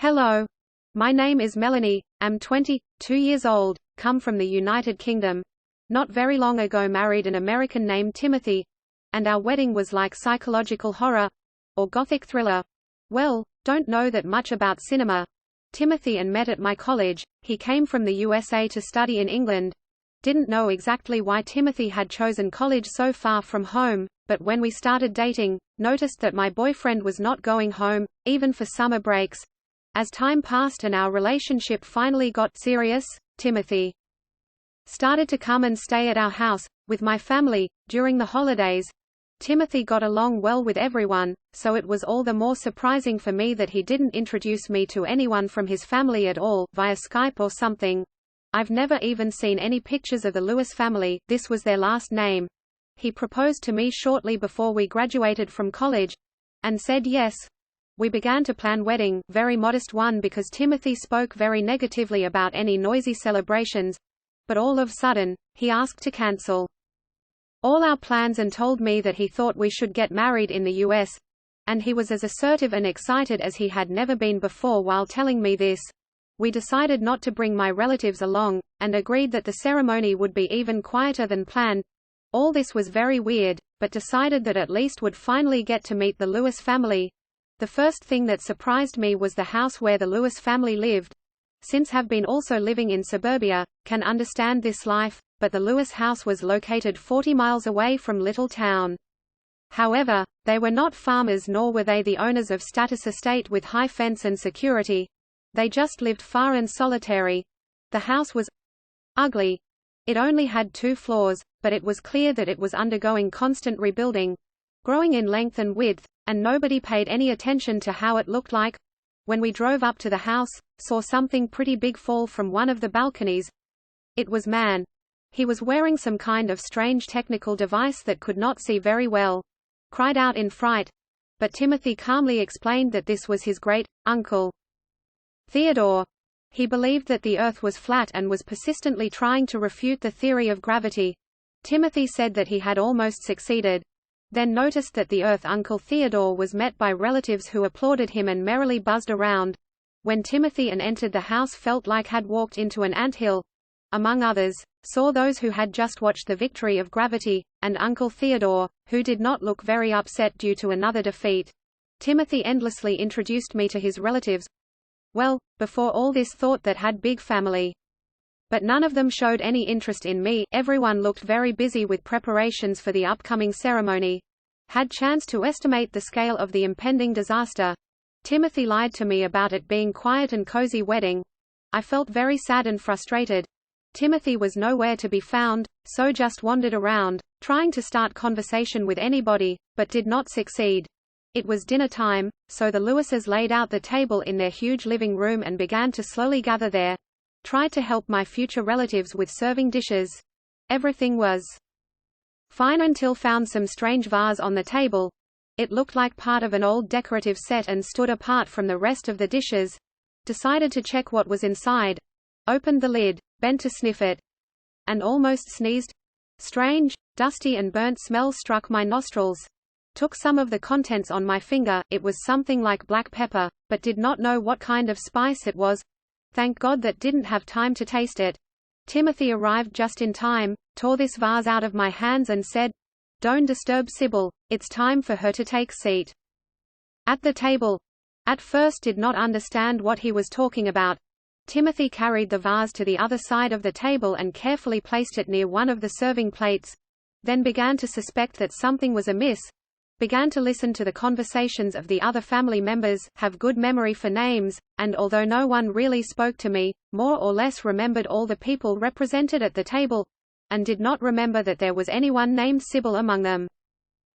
Hello. My name is Melanie, am 22 years old, come from the United Kingdom. Not very long ago married an American named Timothy, and our wedding was like psychological horror or gothic thriller. Well, don't know that much about cinema. Timothy and met at my college. He came from the USA to study in England. Didn't know exactly why Timothy had chosen college so far from home, but when we started dating, noticed that my boyfriend was not going home, even for summer breaks. As time passed and our relationship finally got serious, Timothy started to come and stay at our house, with my family, during the holidays. Timothy got along well with everyone, so it was all the more surprising for me that he didn't introduce me to anyone from his family at all, via Skype or something. I've never even seen any pictures of the Lewis family, this was their last name. He proposed to me shortly before we graduated from college, and said yes. We began to plan wedding, very modest one because Timothy spoke very negatively about any noisy celebrations, but all of a sudden, he asked to cancel all our plans and told me that he thought we should get married in the US, and he was as assertive and excited as he had never been before while telling me this. We decided not to bring my relatives along, and agreed that the ceremony would be even quieter than planned. All this was very weird, but decided that at least would finally get to meet the Lewis family. The first thing that surprised me was the house where the Lewis family lived. Since have been also living in suburbia, can understand this life, but the Lewis house was located 40 miles away from Little Town. However, they were not farmers nor were they the owners of status estate with high fence and security. They just lived far and solitary. The house was ugly. It only had 2 floors, but it was clear that it was undergoing constant rebuilding, growing in length and width, and nobody paid any attention to how it looked like. When we drove up to the house, saw something pretty big fall from one of the balconies. It was man. He was wearing some kind of strange technical device that could not see very well. Cried out in fright. But Timothy calmly explained that this was his great-uncle Theodore. He believed that the Earth was flat and was persistently trying to refute the theory of gravity. Timothy said that he had almost succeeded. Then noticed that the Earth Uncle Theodore was met by relatives who applauded him and merrily buzzed around. When Timothy entered the house felt like had walked into an anthill. Among others, saw those who had just watched the victory of gravity, and Uncle Theodore, who did not look very upset due to another defeat. Timothy endlessly introduced me to his relatives. Well, before all this thought that had big family. But none of them showed any interest in me. Everyone looked very busy with preparations for the upcoming ceremony. Had chance to estimate the scale of the impending disaster. Timothy lied to me about it being quiet and cozy wedding. I felt very sad and frustrated. Timothy was nowhere to be found, so just wandered around, trying to start conversation with anybody, but did not succeed. It was dinner time, so the Lewises laid out the table in their huge living room and began to slowly gather there. Tried to help my future relatives with serving dishes. Everything was fine until found some strange vase on the table. It looked like part of an old decorative set and stood apart from the rest of the dishes. Decided to check what was inside. Opened the lid, bent to sniff it, and almost sneezed. Strange, dusty and burnt smell struck my nostrils. Took some of the contents on my finger. It was something like black pepper, but did not know what kind of spice it was. Thank God that didn't have time to taste it. Timothy arrived just in time, tore this vase out of my hands and said, "Don't disturb Sybil, it's time for her to take seat at the table." At first did not understand what he was talking about. Timothy carried the vase to the other side of the table and carefully placed it near one of the serving plates. Then began to suspect that something was amiss. Began to listen to the conversations of the other family members, have good memory for names, and although no one really spoke to me, more or less remembered all the people represented at the table, and did not remember that there was anyone named Sybil among them.